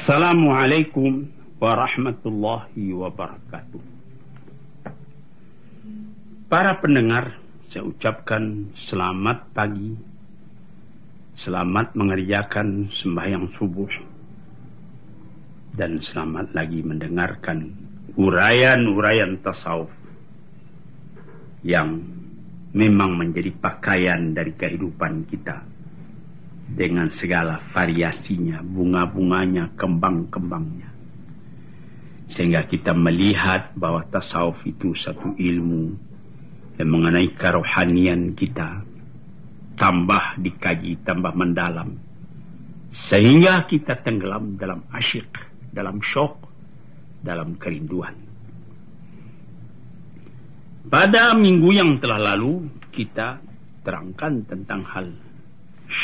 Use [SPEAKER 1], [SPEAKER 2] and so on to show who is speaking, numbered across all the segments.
[SPEAKER 1] Assalamualaikum warahmatullahi wabarakatuh. Para pendengar, saya ucapkan selamat pagi, selamat mengerjakan sembahyang subuh, dan selamat lagi mendengarkan uraian-uraian tasawuf yang memang menjadi pakaian dari kehidupan kita, dengan segala variasinya, bunga-bunganya, kembang-kembangnya. Sehingga kita melihat bahwa tasawuf itu satu ilmu yang mengenai kerohanian kita, tambah dikaji, tambah mendalam, sehingga kita tenggelam dalam asyik, dalam syok, dalam kerinduan. Pada minggu yang telah lalu, kita terangkan tentang hal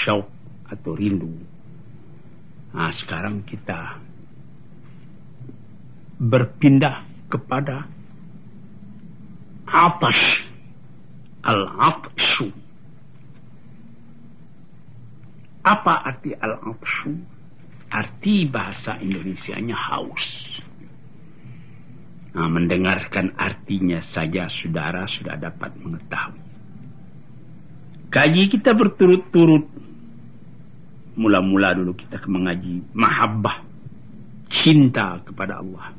[SPEAKER 1] syauq atau rindu. Nah, sekarang kita berpindah kepada atash, al-atshu. Apa arti al-atshu? Arti bahasa Indonesianya haus. Nah, mendengarkan artinya saja saudara sudah dapat mengetahui. Kaji kita berturut-turut. Mula-mula dulu kita mengaji mahabbah, cinta kepada Allah.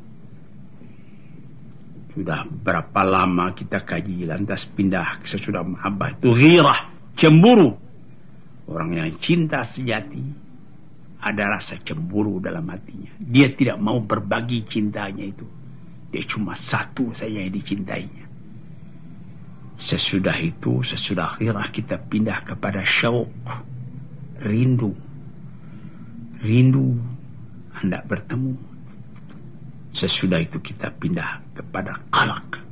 [SPEAKER 1] Sudah berapa lama kita kaji, lantas pindah sesudah mahabbah itu ghirah, cemburu. Orang yang cinta sejati ada rasa cemburu dalam hatinya. Dia tidak mau berbagi cintanya itu. Dia cuma satu saja yang dicintainya. Sesudah itu, sesudah ghirah, kita pindah kepada syauq, rindu. Rindu hendak bertemu. Sesudah itu kita pindah kepada qalaq,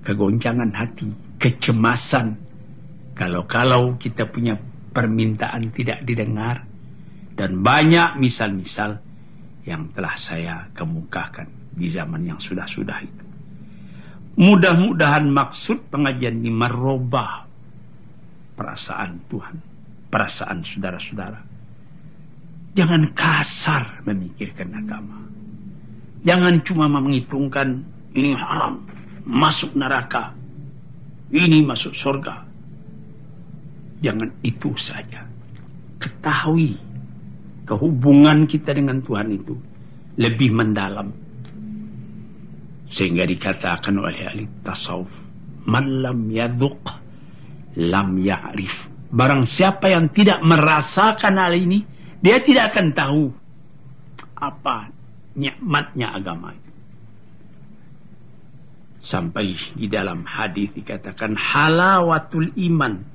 [SPEAKER 1] kegoncangan hati, kecemasan. Kalau kita punya permintaan tidak didengar, dan banyak misal-misal yang telah saya kemukakan di zaman yang sudah-sudah itu. Mudah-mudahan maksud pengajian ini merubah perasaan Tuhan, perasaan saudara-saudara. Jangan kasar memikirkan agama. Jangan cuma menghitungkan ini haram, masuk neraka, ini masuk surga. Jangan itu saja. Ketahui kehubungan kita dengan Tuhan itu lebih mendalam. Sehingga dikatakan oleh ahli tasawuf, man lam yadhuq lam ya'rif. Barang siapa yang tidak merasakan hal ini, dia tidak akan tahu apa nikmatnya agama itu. Sampai di dalam hadis dikatakan halawatul iman.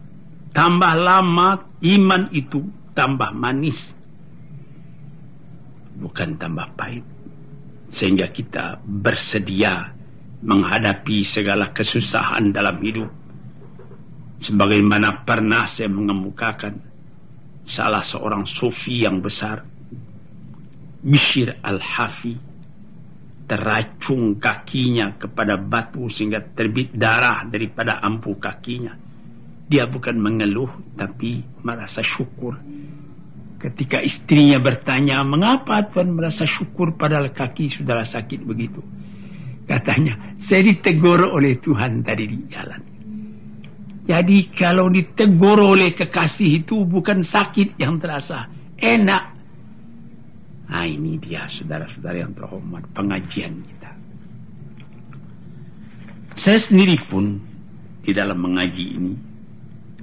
[SPEAKER 1] Tambah lama iman itu tambah manis, bukan tambah pahit. Sehingga kita bersedia menghadapi segala kesusahan dalam hidup. Sebagaimana pernah saya mengemukakan salah seorang sufi yang besar, Bishr al-Hafi, teracung kakinya kepada batu sehingga terbit darah daripada ampuh kakinya. Dia bukan mengeluh, tapi merasa syukur. Ketika istrinya bertanya, mengapa Tuhan merasa syukur padahal kaki sudah sakit begitu? Katanya, saya ditegur oleh Tuhan tadi di jalan. Jadi kalau ditegur oleh kekasih itu bukan sakit yang terasa, enak. Nah, ini dia saudara-saudara yang terhormat, pengajian kita. Saya sendiri pun di dalam mengaji ini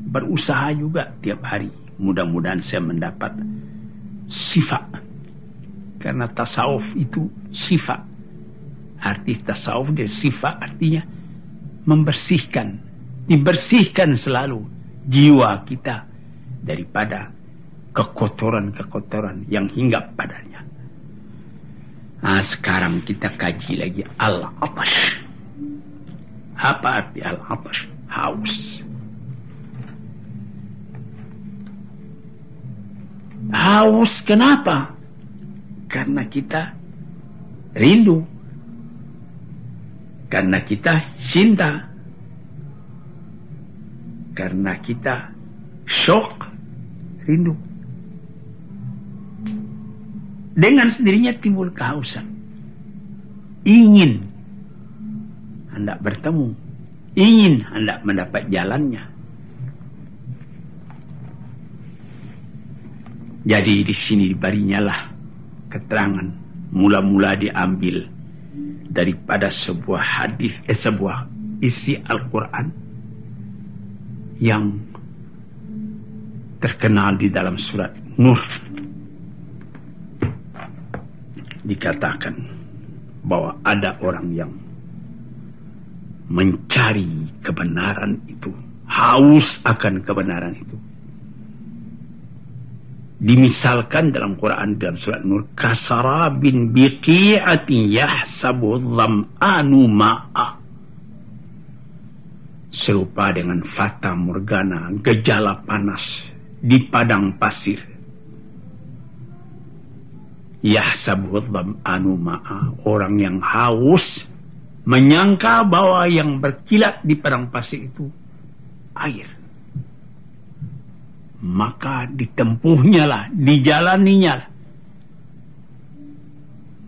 [SPEAKER 1] berusaha juga tiap hari. Mudah-mudahan saya mendapat sifat. Karena tasawuf itu sifat. Arti tasawuf dari sifat artinya membersihkan. Dibersihkan selalu jiwa kita daripada kekotoran-kekotoran yang hinggap padanya. Nah, sekarang kita kaji lagi al-atash. Apa arti al-atash? Haus. Haus kenapa? Karena kita rindu. Karena kita cinta. Karena kita syok, rindu. dengan sendirinya timbul kehausan. Ingin hendak bertemu, ingin hendak mendapat jalannya. Jadi di sini barinyalah keterangan mula-mula diambil daripada sebuah hadis, sebuah isi Al-Quran yang terkenal di dalam surat Nur. Dikatakan bahwa ada orang yang mencari kebenaran itu, haus akan kebenaran itu. Dimisalkan dalam Quran dalam surat Nur, kasarabin biqi'atin yahsabu dham'anu ma'a, serupa dengan fata morgana, gejala panas di padang pasir. Yahsabu dham'anu ma'a, orang yang haus menyangka bahwa yang berkilat di padang pasir itu air. Maka ditempuhnya lah, dijalaninya lah.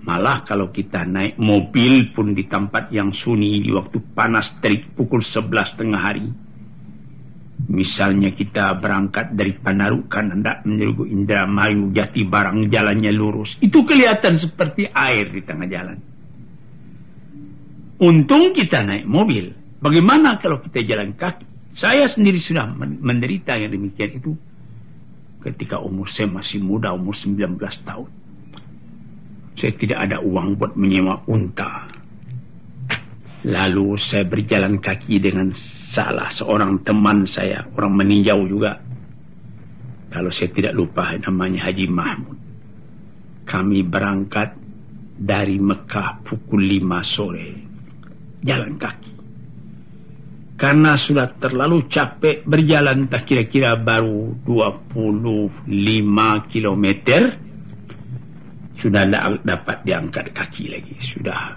[SPEAKER 1] Malah kalau kita naik mobil pun di tempat yang sunyi di waktu panas dari pukul 11 tengah hari. Misalnya kita berangkat dari Panarukan hendak menuju Indramayu, Jati Barang, jalannya lurus. Itu kelihatan seperti air di tengah jalan. Untung kita naik mobil. Bagaimana kalau kita jalan kaki? Saya sendiri sudah menderita yang demikian itu ketika umur saya masih muda, umur 19 tahun. Saya tidak ada uang buat menyewa unta. Lalu saya berjalan kaki dengan salah seorang teman saya, orang meninjau juga. Kalau saya tidak lupa namanya Haji Mahmud. Kami berangkat dari Mekah pukul 5 sore. Jalan kaki. Karena sudah terlalu capek berjalan, tak kira-kira baru 25 kilometer. Sudah tidak dapat diangkat kaki lagi. Sudah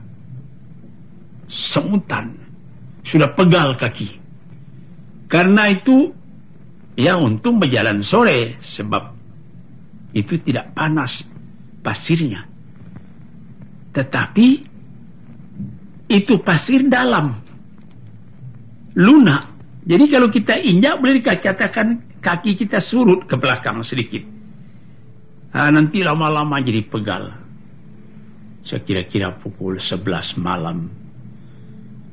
[SPEAKER 1] semutan. Sudah pegal kaki. Karena itu, ya untung berjalan sore. Sebab itu tidak panas pasirnya. Tetapi itu pasir dalam. Lunak. Jadi kalau kita injak boleh dikatakan kaki kita surut ke belakang sedikit. Nanti lama-lama jadi pegal. Saya kira-kira pukul 11 malam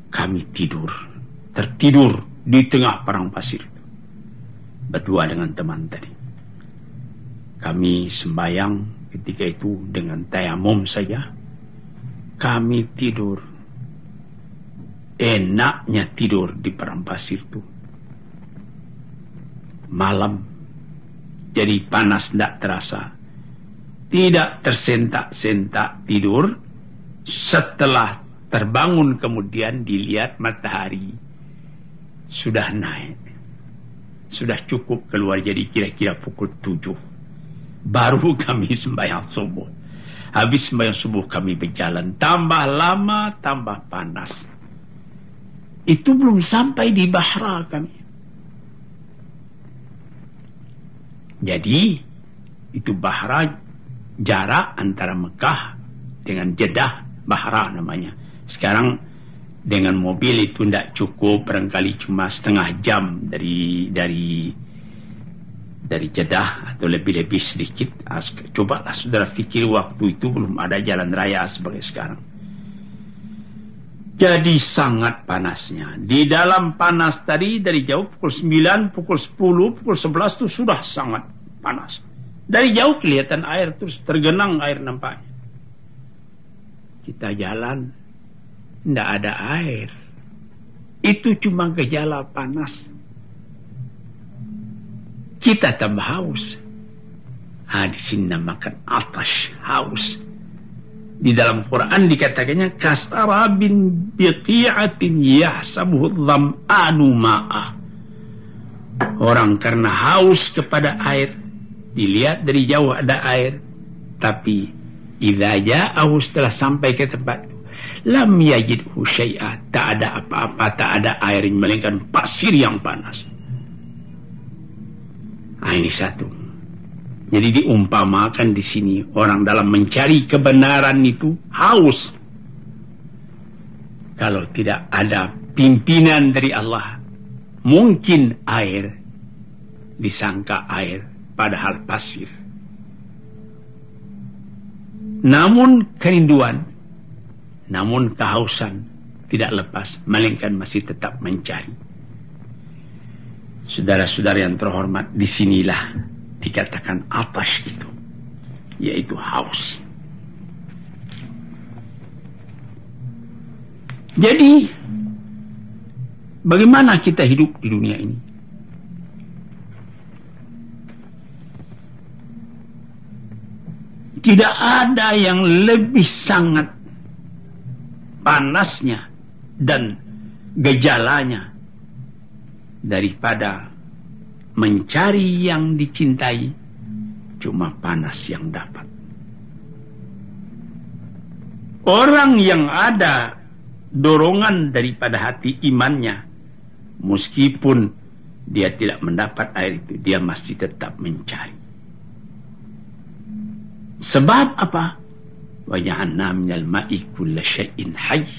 [SPEAKER 1] kami tidur. Tertidur di tengah padang pasir. Berdua dengan teman tadi. Kami sembahyang ketika itu dengan tayamum saja. Kami tidur. Enaknya tidur di padang pasir itu. Malam. Jadi panas tidak terasa. Tidak tersentak-sentak tidur. Setelah terbangun kemudian dilihat matahari. Sudah naik. Sudah cukup keluar, jadi kira-kira pukul 7. Baru kami sembahyang subuh. Habis sembahyang subuh kami berjalan. Tambah lama, tambah panas. Itu belum sampai di Bahra kami. Jadi, itu Bahra jarak antara Mekah dengan Jeddah, Bahra namanya. Sekarang dengan mobil itu tidak cukup, barangkali cuma setengah jam dari Jeddah atau lebih-lebih sedikit. Cobalah saudara fikir waktu itu belum ada jalan raya sebagai sekarang. Jadi sangat panasnya. Di dalam panas tadi dari jauh pukul 9, pukul 10, pukul 11 itu sudah sangat panas. Dari jauh kelihatan air terus tergenang air nampaknya. Kita jalan, tidak ada air. Itu cuma gejala panas. Kita tambah haus. Di sini namakan atash, haus. Di dalam Quran dikatakannya kasarabin biqi'atin yahsabuhu dham'anu ma'a. Orang karena haus kepada air, dilihat dari jauh ada air, tapi idza ja'ahu, setelah sampai ke tempat, lam yajidhu syai'a, tak ada apa-apa, tak ada air, melainkan pasir yang panas. Ini satu. Jadi diumpamakan di sini orang dalam mencari kebenaran itu haus. Kalau tidak ada pimpinan dari Allah, mungkin air disangka air, padahal pasir. Namun kerinduan, namun kehausan tidak lepas, melainkan masih tetap mencari. Saudara-saudara yang terhormat, disinilah dikatakan atas itu, yaitu haus. Jadi, bagaimana kita hidup di dunia ini? Tidak ada yang lebih sangat panasnya dan gejalanya daripada mencari yang dicintai, cuma panas yang dapat. Orang yang ada dorongan daripada hati imannya, meskipun dia tidak mendapat air itu, dia masih tetap mencari. Sebab apa? Wa ja'alna minal ma'i kulla syai'in hayy.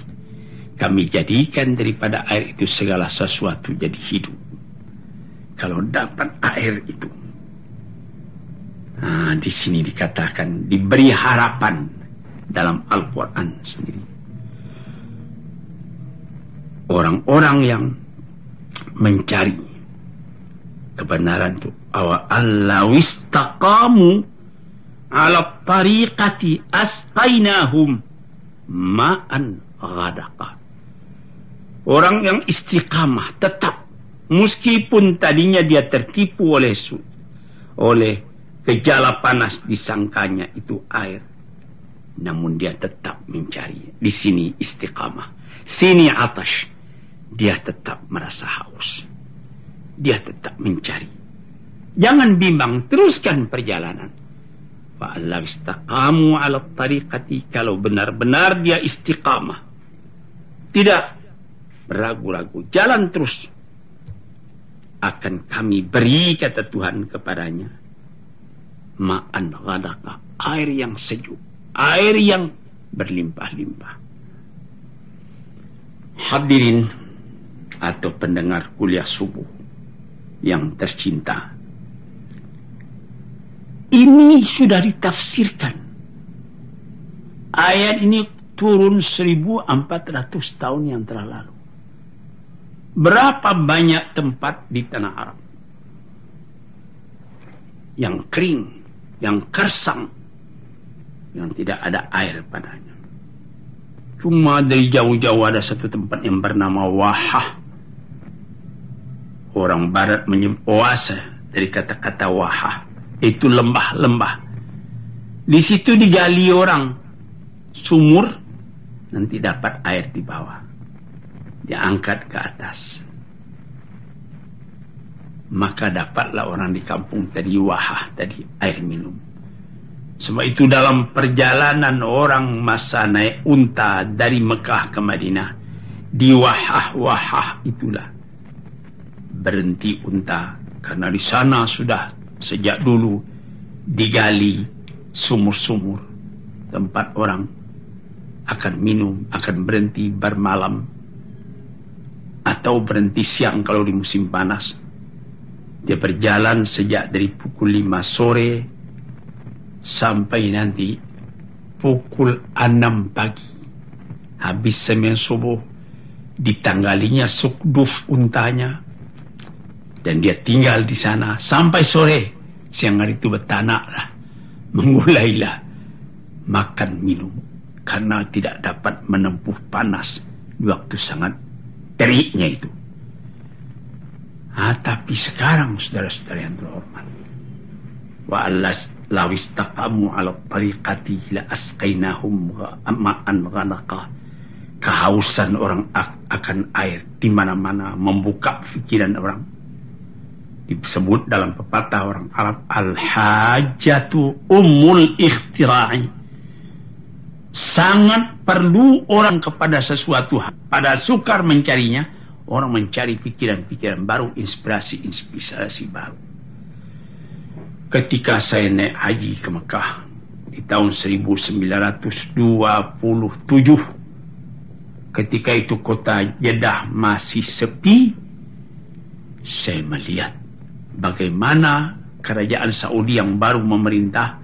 [SPEAKER 1] Kami jadikan daripada air itu segala sesuatu jadi hidup. Kalau dapat air itu, di sini dikatakan diberi harapan dalam Al-Quran sendiri. Orang-orang yang mencari kebenaran itu, awa'allawistaqamu ala tariqati asqainahum ma'an ghadaqa. Orang yang istiqamah tetap, meskipun tadinya dia tertipu oleh gejala panas, disangkanya itu air, namun dia tetap mencari. Di sini istiqamah, sini atash, dia tetap merasa haus, dia tetap mencari. Jangan bimbang, teruskan perjalanan. Fa'allahu istaqamu ala tariqati, kalau benar-benar dia istiqamah, tidak ragu-ragu, jalan terus, akan kami beri, kata Tuhan kepadanya, ma'an ghadaqa, air yang sejuk, air yang berlimpah-limpah. Hadirin atau pendengar kuliah subuh yang tercinta, ini sudah ditafsirkan. Ayat ini turun 1400 tahun yang telah lalu. Berapa banyak tempat di tanah Arab yang kering, yang kersang, yang tidak ada air padanya. Cuma dari jauh-jauh ada satu tempat yang bernama Wahah. Orang barat menyebut oase dari kata-kata Wahah. Itu lembah-lembah. Di situ digali orang sumur, nanti dapat air di bawah, diangkat ke atas, maka dapatlah orang di kampung tadi Wahah, tadi air minum. Sebab itu dalam perjalanan orang masa naik unta dari Mekah ke Madinah, di Wahah itulah berhenti unta, karena di sana sudah sejak dulu digali sumur-sumur tempat orang akan minum, akan berhenti bermalam atau berhenti siang kalau di musim panas. Dia berjalan sejak dari pukul 5 sore sampai nanti pukul 6 pagi. Habis sembahyang subuh, ditanggalinya sukduf untanya, dan dia tinggal di sana sampai sore. Siang hari itu bertanaklah, memulailah makan minum, karena tidak dapat menempuh panas di waktu sangat teriknya itu. Tapi sekarang saudara-saudara yang terhormat, wa lawistaqamu ala tariqati la asqainahum ma'an ghadaqa. Kehausan orang akan air di mana-mana membuka pikiran orang. Disebut dalam pepatah orang Arab, al-hajatu ummul ikhtira'i. Sangat perlu orang kepada sesuatu, pada sukar mencarinya, orang mencari pikiran-pikiran baru, inspirasi baru. ketika saya naik haji ke Mekah di tahun 1927, ketika itu kota Jeddah masih sepi, saya melihat bagaimana kerajaan Saudi yang baru memerintah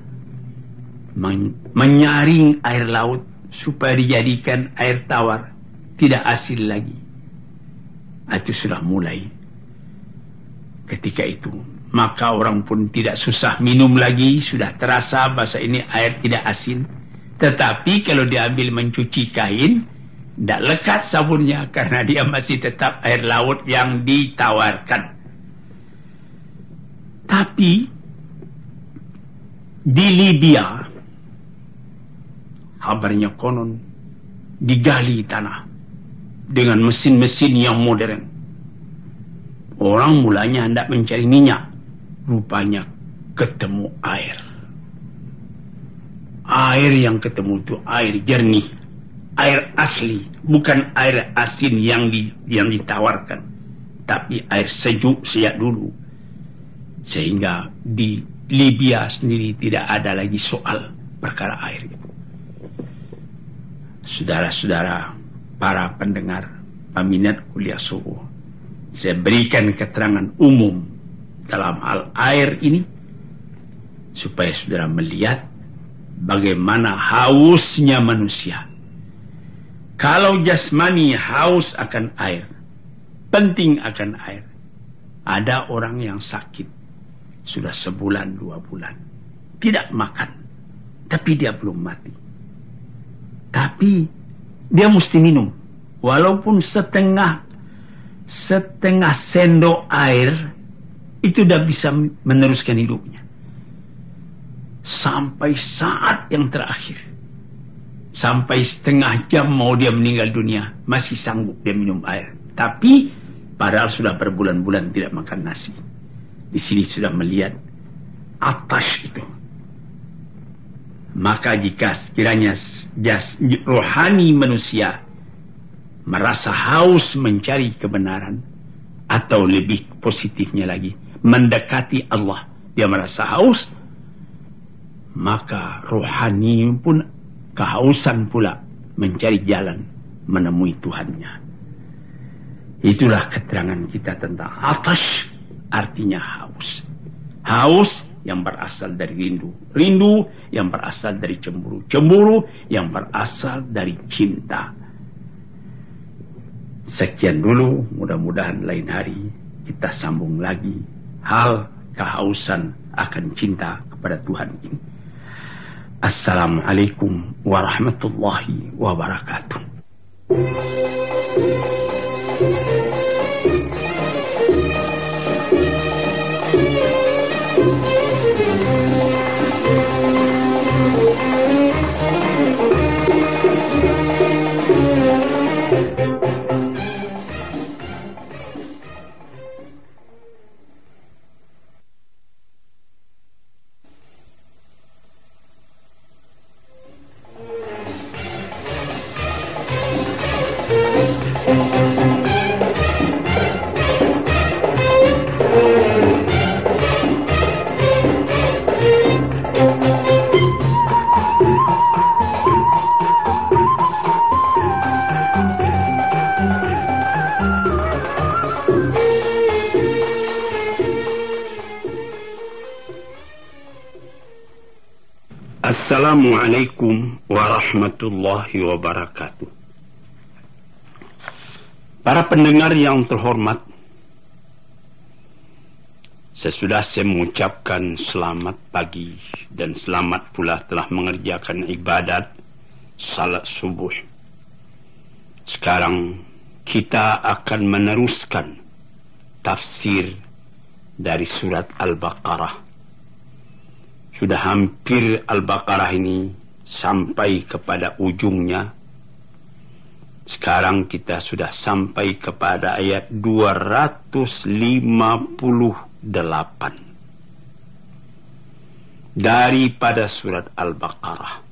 [SPEAKER 1] menyaring air laut supaya dijadikan air tawar, tidak asin lagi. Itu sudah mulai ketika itu. Maka orang pun tidak susah minum lagi, sudah terasa bahasa ini air tidak asin. Tetapi kalau diambil mencuci kain, tidak lekat sabunnya karena dia masih tetap air laut yang ditawarkan. Tapi di Libya, kabarnya konon digali tanah dengan mesin-mesin yang modern. Orang mulanya hendak mencari minyak, rupanya ketemu air. Air yang ketemu itu air jernih, air asli, bukan air asin yang ditawarkan, tapi air sejuk sejak dulu. Sehingga di Libya sendiri tidak ada lagi soal perkara air itu. Saudara-saudara, para pendengar peminat kuliah subuh, saya berikan keterangan umum dalam hal air ini supaya saudara melihat bagaimana hausnya manusia. Kalau jasmani haus akan air, penting akan air. Ada orang yang sakit sudah sebulan 2 bulan tidak makan, tapi dia belum mati. Tapi dia mesti minum walaupun setengah sendok air, itu sudah bisa meneruskan hidupnya sampai saat yang terakhir. Sampai setengah jam mau dia meninggal dunia, masih sanggup dia minum air. Tapi padahal sudah berbulan-bulan tidak makan nasi. Di sini sudah melihat atas itu. Maka jika sekiranya rohani manusia merasa haus mencari kebenaran, atau lebih positifnya lagi mendekati Allah, dia merasa haus, maka rohani pun kehausan pula mencari jalan menemui Tuhannya. Itulah keterangan kita tentang atas, artinya haus. Haus yang berasal dari rindu, rindu yang berasal dari cemburu, cemburu yang berasal dari cinta. Sekian dulu, mudah-mudahan lain hari kita sambung lagi hal kehausan akan cinta kepada Tuhan ini. Assalamualaikum warahmatullahi wabarakatuh. Assalamualaikum warahmatullahi wabarakatuh. Para pendengar yang terhormat, sesudah saya mengucapkan selamat pagi dan selamat pula telah mengerjakan ibadat salat subuh. Sekarang kita akan meneruskan tafsir dari surat Al-Baqarah. Sudah hampir Al-Baqarah ini sampai kepada ujungnya. Sekarang kita sudah sampai kepada ayat 258 daripada surat Al-Baqarah.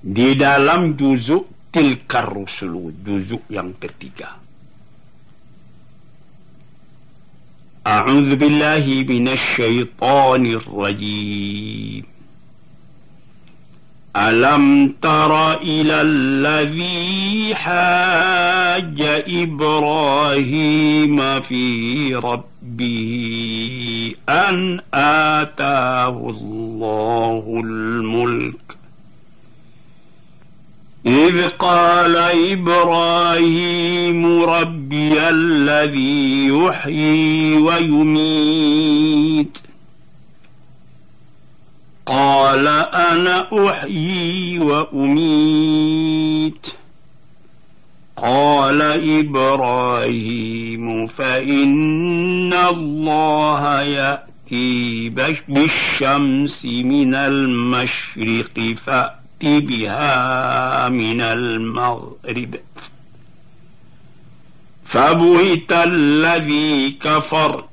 [SPEAKER 1] Di dalam juzuk Tilkar Rusulu, juzuk yang ketiga. أعوذ بالله من الشيطان الرجيم ألم تر إلى الذي حاج إبراهيم في ربه أن آتاه الله الملك إذ قال إبراهيم ربي الذي يحيي ويميت قال أنا أحيي وأميت قال إبراهيم فإن الله يأتي بالشمس من المشرق فأت بها من المغرب فبهت الذي كفر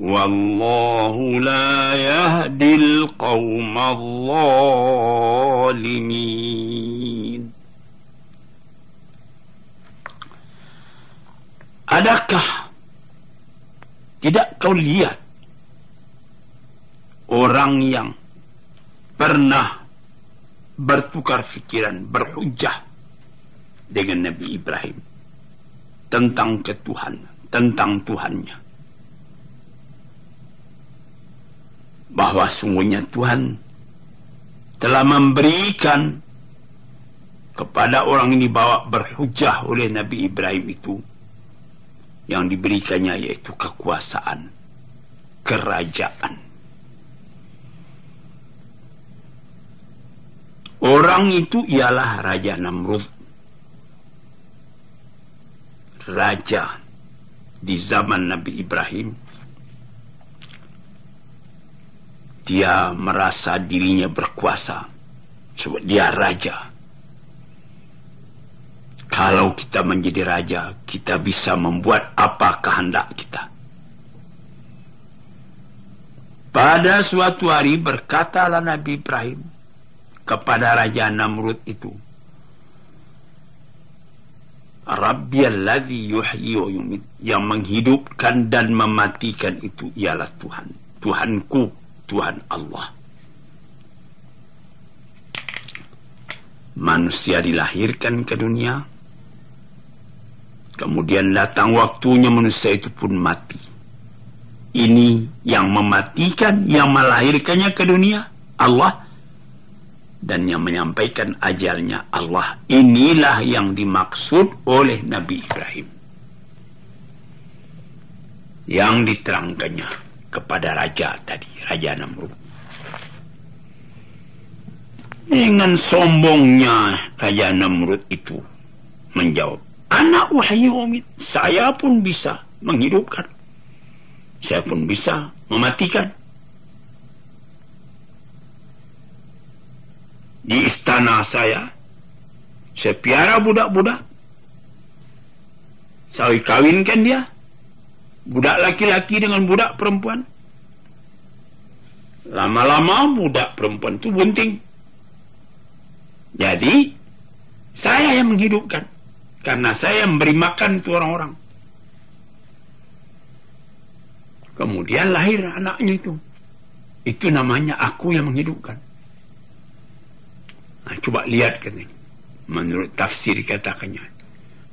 [SPEAKER 1] والله لا يهدي القوم الظالمين. Adakah tidak kau lihat orang yang pernah bertukar fikiran, berhujjah dengan Nabi Ibrahim tentang ketuhanan, tentang Tuhannya, bahwa sungguhnya Tuhan telah memberikan kepada orang ini bawa berhujjah oleh Nabi Ibrahim itu, yang diberikannya yaitu kekuasaan, kerajaan. Orang itu ialah Raja Namrud, raja di zaman Nabi Ibrahim. Dia merasa dirinya berkuasa sebab dia raja. Kalau kita menjadi raja, kita bisa membuat apa kehendak kita. Pada suatu hari berkatalah Nabi Ibrahim kepada Raja Namrud itu, Rabbiyalladzi yuhyi wa yumit, yang menghidupkan dan mematikan itu ialah Tuhan, Tuhanku, Tuhan Allah. Manusia dilahirkan ke dunia, kemudian datang waktunya manusia itu pun mati. Ini yang mematikan, yang melahirkannya ke dunia Allah, dan yang menyampaikan ajalnya Allah. Inilah yang dimaksud oleh Nabi Ibrahim, yang diterangkannya kepada raja tadi, Raja Namrud. Dengan sombongnya Raja Namrud itu menjawab, Ana uhyi wa umit, saya pun bisa menghidupkan, saya pun bisa mematikan. Di istana saya piara budak-budak, saya kawinkan dia, budak laki-laki dengan budak perempuan. Lama-lama budak perempuan itu bunting. Jadi saya yang menghidupkan, karena saya yang memberi makan itu orang-orang. Kemudian lahir anaknya itu. Itu namanya aku yang menghidupkan. Nah, coba lihat kan ini. Menurut tafsir katakannya,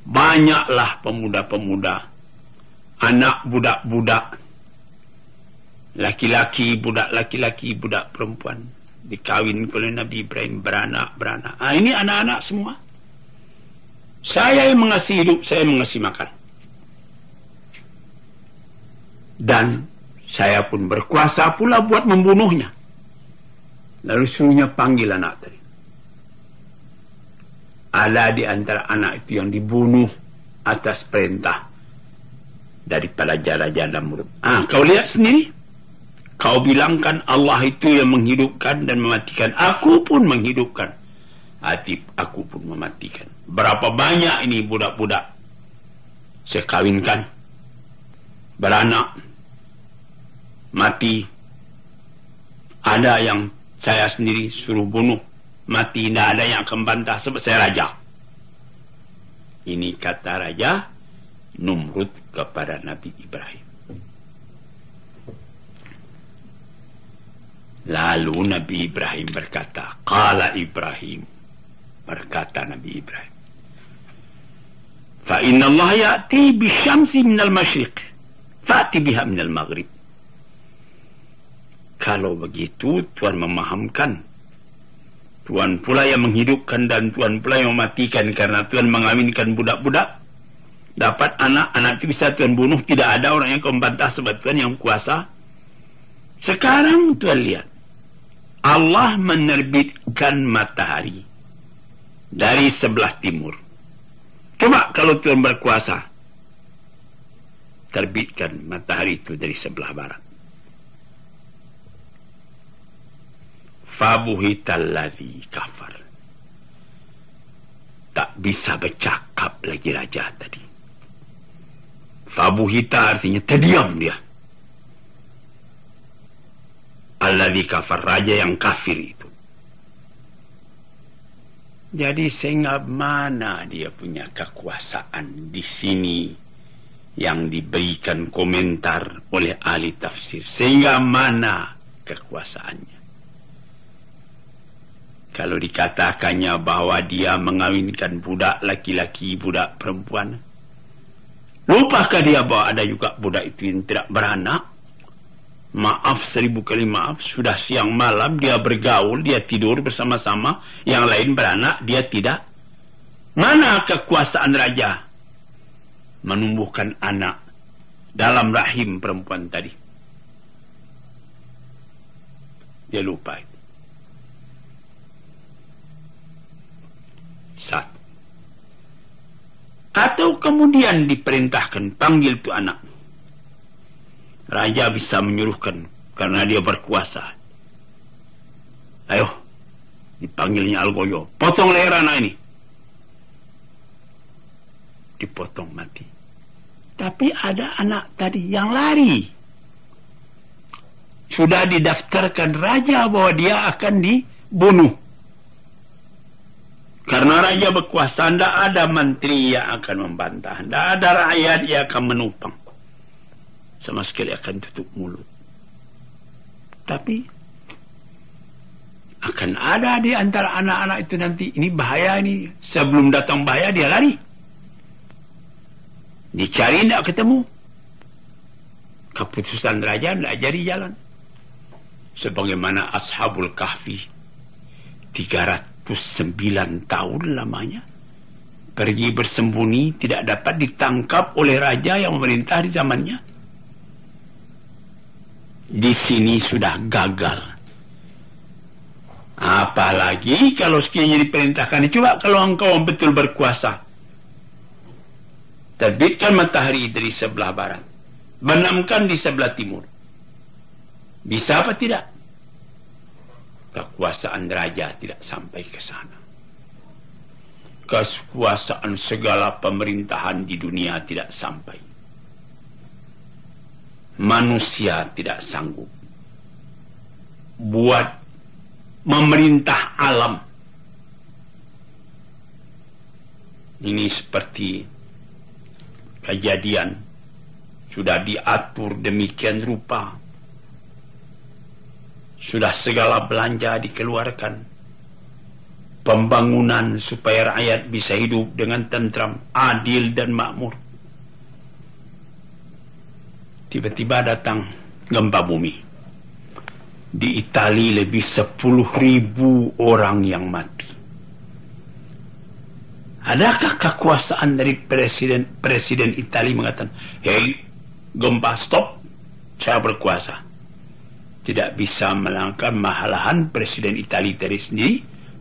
[SPEAKER 1] banyaklah pemuda-pemuda, anak budak-budak, laki-laki, budak laki-laki, budak perempuan, dikawin oleh Nabi Ibrahim, beranak-beranak. Ah, ini anak-anak semua. Saya yang mengasih hidup, saya yang mengasih makan. Dan saya pun berkuasa pula buat membunuhnya. Lalu suruhnya panggil anak tadi. Ada di antara anak itu yang dibunuh atas perintah daripada Raja Namrud. Ah, kau lihat sendiri. Kau bilangkan Allah itu yang menghidupkan dan mematikan. Aku pun menghidupkan. Aku pun mematikan. Berapa banyak ini budak-budak saya kawinkan, beranak, mati. Ada yang saya sendiri suruh bunuh, mati. Tidak ada yang akan bantah sebab saya raja. Ini kata Raja Namrud kepada Nabi Ibrahim. Lalu Nabi Ibrahim berkata, Qala Ibrahim, berkata Nabi Ibrahim, fa inna Allah ya'ti bisyamsi minal masyriq, fa'ti biha minal maghrib. Kalau begitu, Tuhan memahamkan. Tuhan pula yang menghidupkan dan Tuhan pula yang mematikan, karena Tuhan mengawinkan budak-budak. Dapat anak itu bisa Tuhan bunuh. Tidak ada orang yang membantah sebab Tuhan yang kuasa. Sekarang Tuhan lihat, Allah menerbitkan matahari dari sebelah timur. Coba kalau Tuhan berkuasa, terbitkan matahari itu dari sebelah barat. Fabuhitalladzi kafar. Tak bisa bercakap lagi raja tadi. Fabuhita artinya terdiam dia. Alladzi kafar, raja yang kafir itu. Jadi sehingga mana dia punya kekuasaan di sini yang diberikan komentar oleh ahli tafsir. Sehingga mana kekuasaannya? Kalau dikatakannya bahwa dia mengawinkan budak laki-laki, budak perempuan. Lupakah dia bahwa ada juga budak itu yang tidak beranak? Maaf 1000 kali maaf, sudah siang malam dia bergaul, dia tidur bersama-sama, yang lain beranak, dia tidak. Mana kekuasaan raja menumbuhkan anak dalam rahim perempuan tadi? Dia lupa itu. Satu. Atau kemudian diperintahkan panggil tu anak. Raja bisa menyuruhkan karena dia berkuasa. Ayo, dipanggilnya Algoyo, potong leher anak ini. Dipotong mati. Tapi ada anak tadi yang lari. Sudah didaftarkan raja bahwa dia akan dibunuh. Karena raja berkuasa, tidak ada menteri yang akan membantah, tidak ada rakyat yang akan menupang. Sama sekali akan tutup mulut. Tapi akan ada di antara anak-anak itu nanti, ini bahaya ini. Sebelum datang bahaya dia lari. Dicari tidak ketemu. Keputusan raja tidak jadi jalan. Sebagaimana Ashabul Kahfi, 309 tahun lamanya pergi bersembunyi, tidak dapat ditangkap oleh raja yang memerintah di zamannya. Di sini sudah gagal. Apalagi kalau sekiranya diperintahkan, coba kalau engkau betul berkuasa, terbitkan matahari dari sebelah barat, benamkan di sebelah timur. Bisa apa tidak? Kekuasaan raja tidak sampai ke sana. Kekuasaan segala pemerintahan di dunia tidak sampai. Manusia tidak sanggup buat memerintah alam. Ini seperti kejadian sudah diatur demikian rupa. Sudah segala belanja dikeluarkan. Pembangunan supaya rakyat bisa hidup dengan tentram, adil dan makmur. Tiba-tiba datang gempa bumi. Di Italia lebih 10.000 orang yang mati. Adakah kekuasaan dari presiden Italia mengatakan, hei, gempa stop, saya berkuasa? Tidak bisa, melakukan malahan presiden Italia tadi sendiri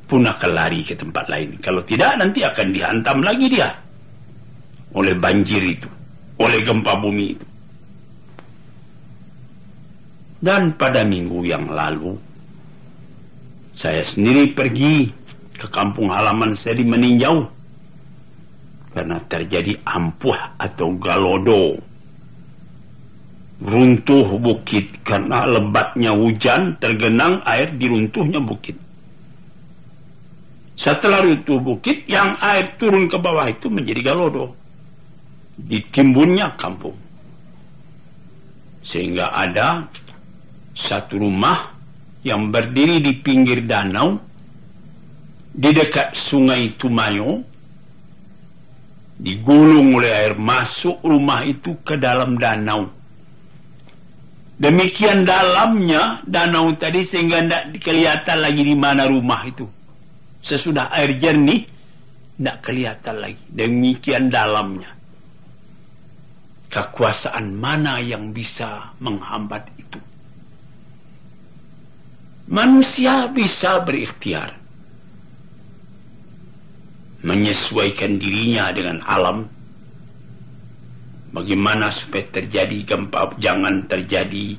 [SPEAKER 1] pun akan lari ke tempat lain. Kalau tidak, nanti akan dihantam lagi dia oleh banjir itu, oleh gempa bumi itu. Dan pada minggu yang lalu, saya sendiri pergi ke kampung halaman saya di Meninjau. Karena terjadi ampuh atau galodo. Runtuh bukit karena lebatnya hujan, tergenang air di runtuhnya bukit. Setelah runtuh bukit, yang air turun ke bawah itu menjadi galodo. Ditimbunnya kampung. Sehingga ada satu rumah yang berdiri di pinggir danau, di dekat sungai Tumayo, digulung oleh air, masuk rumah itu ke dalam danau. Demikian dalamnya danau tadi sehingga tidak kelihatan lagi di mana rumah itu. Sesudah air jernih, tidak kelihatan lagi. Demikian dalamnya. Kekuasaan mana yang bisa menghambat itu? Manusia bisa berikhtiar, menyesuaikan dirinya dengan alam. Bagaimana supaya terjadi gempa, jangan terjadi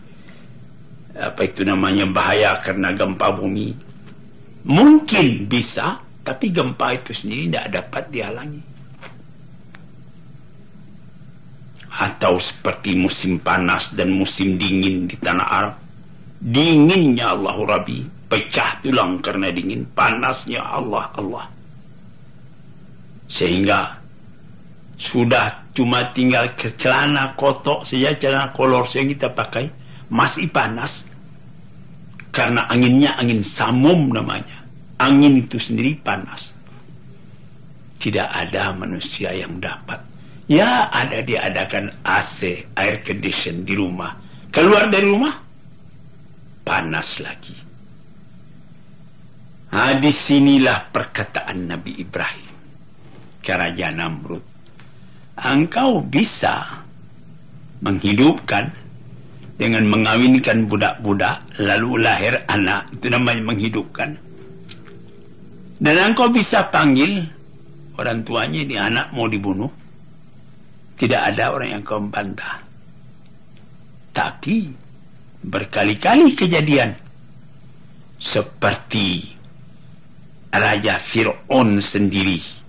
[SPEAKER 1] bahaya karena gempa bumi. Mungkin bisa, tapi gempa itu sendiri tidak dapat dihalangi. Atau seperti musim panas dan musim dingin di tanah Arab. Dinginnya Allahu Rabbi, pecah tulang karena dingin. Panasnya Allah. Sehingga sudah cuma tinggal ke celana kotok saja, celana kolor yang kita pakai masih panas. Karena anginnya angin samum namanya. Angin itu sendiri panas. Tidak ada manusia yang dapat. Ya, ada diadakan AC, air condition di rumah. Keluar dari rumah, panas lagi. Nah, disinilah perkataan Nabi Ibrahim ke Raja Namrud. Engkau bisa menghidupkan dengan mengawinkan budak-budak, lalu lahir anak. Itu namanya menghidupkan. Dan engkau bisa panggil orang tuanya, ini anak mau dibunuh. Tidak ada orang yang kau membantah. Tapi berkali-kali kejadian seperti Raja Fir'aun sendiri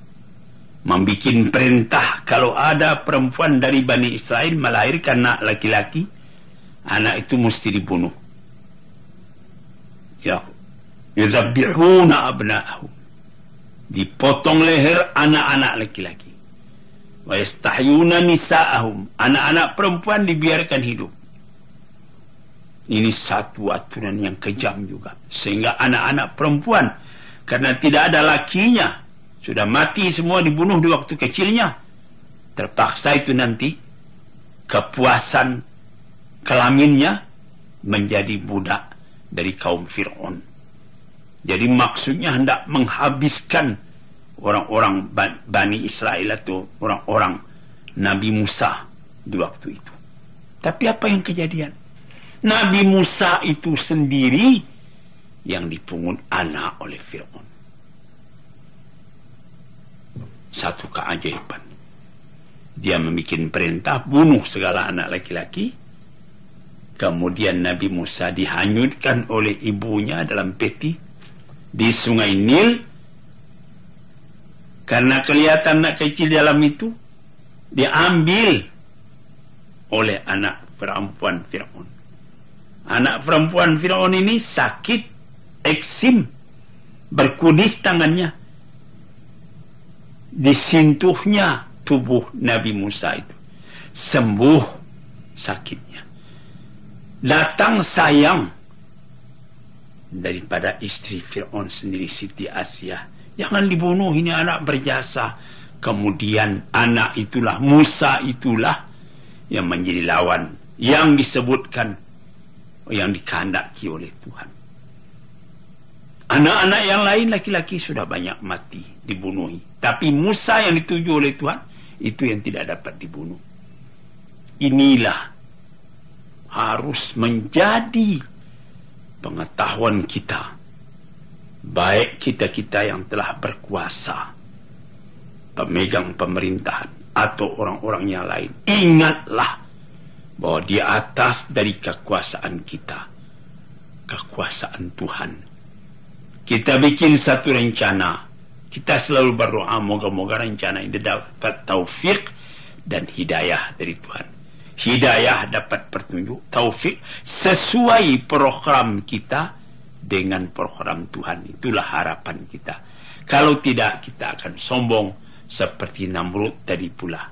[SPEAKER 1] membikin perintah kalau ada perempuan dari Bani Israel melahirkan anak laki-laki, anak itu mesti dibunuh. Ya, yuzabbihuna abna'ahum, dipotong leher anak-anak laki-laki. Wa yastahyuna nisa'ahum, anak-anak perempuan dibiarkan hidup. Ini satu aturan yang kejam juga. Sehingga anak-anak perempuan, karena tidak ada lakinya, sudah mati semua, dibunuh di waktu kecilnya. Terpaksa itu nanti kepuasan kelaminnya menjadi budak dari kaum Fir'aun. Jadi maksudnya hendak menghabiskan orang-orang Bani Israel atau orang-orang Nabi Musa di waktu itu. Tapi apa yang kejadian? Nabi Musa itu sendiri yang dipungut anak oleh Fir'aun. Satu keajaiban. Dia membuat perintah bunuh segala anak laki-laki. Kemudian Nabi Musa dihanyutkan oleh ibunya dalam peti di sungai Nil. Karena kelihatan anak kecil dalam itu, diambil oleh anak perempuan Fir'aun. Anak perempuan Fir'aun ini sakit, eksim, berkudis tangannya. Disentuhnya tubuh Nabi Musa itu, sembuh sakitnya. Datang sayang daripada istri Fir'aun sendiri, Siti Asia. Jangan dibunuh, ini anak berjasa. Kemudian anak itulah, Musa itulah yang menjadi lawan, yang disebutkan, yang dikehendaki oleh Tuhan. Anak-anak yang lain laki-laki sudah banyak mati, dibunuhi. Tapi Musa yang dituju oleh Tuhan, itu yang tidak dapat dibunuh. Inilah harus menjadi pengetahuan kita. Baik kita-kita yang telah berkuasa, pemegang pemerintahan, atau orang-orang yang lain. Ingatlah bahwa di atas dari kekuasaan kita, kekuasaan Tuhan. Kita bikin satu rencana. Kita selalu berdoa, moga-moga rencana ini dapat taufik dan hidayah dari Tuhan. Hidayah dapat petunjuk, taufik sesuai program kita dengan program Tuhan. Itulah harapan kita. Kalau tidak, kita akan sombong seperti Namrud tadi pula.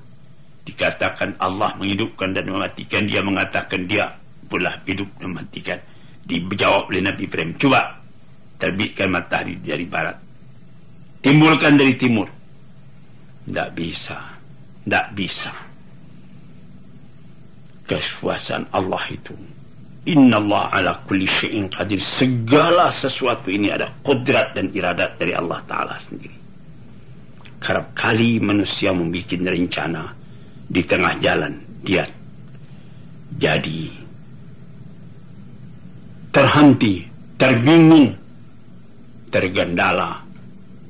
[SPEAKER 1] Dikatakan Allah menghidupkan dan mematikan, dia mengatakan dia pula hidup dan mematikan. Dijawab oleh Nabi Ibrahim, coba terbitkan matahari dari barat, timbulkan dari timur. Tidak bisa. Kekuasaan Allah itu, Inna Allah ala kulli syai'in qadir. Segala sesuatu ini ada qudrat dan iradat dari Allah Ta'ala sendiri. Kerap kali manusia membuat rencana, di tengah jalan dia jadi terhenti, terbingung, tergendala.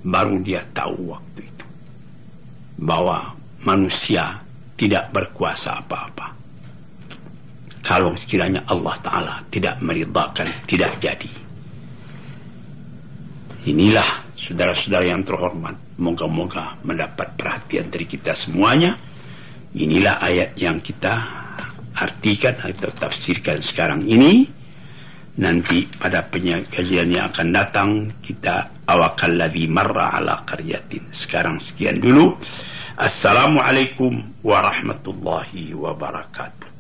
[SPEAKER 1] Baru dia tahu waktu itu bahwa manusia tidak berkuasa apa-apa. Kalau sekiranya Allah Ta'ala tidak meridhakan, tidak jadi. Inilah saudara-saudara yang terhormat, moga-moga mendapat perhatian dari kita semuanya. Inilah ayat yang kita artikan atau tafsirkan sekarang ini. Nanti pada kajian yang akan datang kita awakallazi marra ala qaryatin. Sekarang sekian dulu. Assalamualaikum warahmatullahi wabarakatuh.